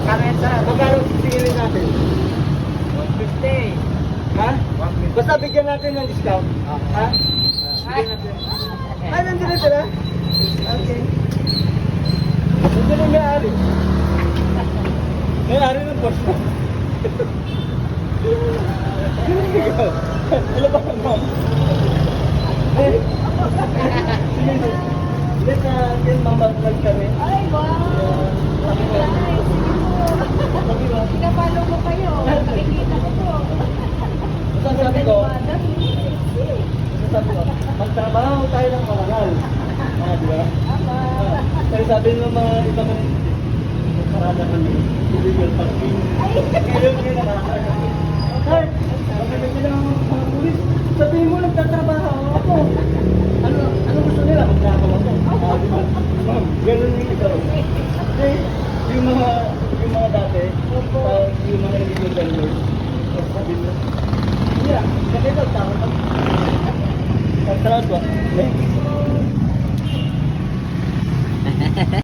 Magkano sisingilin natin? 150. Ha? 150. Basta bigyan natin ng discount. Ha? Bigyan natin. Ay, nandun na sila? Okay. Nandun na may-ari. May-ari ng boss mo. Ano ba ang ma'am? Eh, Let's mamaglag kami. Ay, wow! Nice! Sige po. Pinapalo ko kayo. Nakikita ko po. Sabi ko, Madam, sexy. sabi ko, magtrabaho tayo ng marangal. Di ba? Ama. Pero sabi ng mga ibang parada kami, illegal parking. Ngayon kayo nakakagawa. Ay, bakit sila ng mga pulis? Sabihin mo, nagtatrabaho ako. Ano gusto nila? Magtrabaho ako. Di ba? Ma'am, ganun yung ikaw. Kasi yung mga dati, yung mga illegal vendors, sabi mo, yeah, kasi nagtrabaho. Nagtrabaho.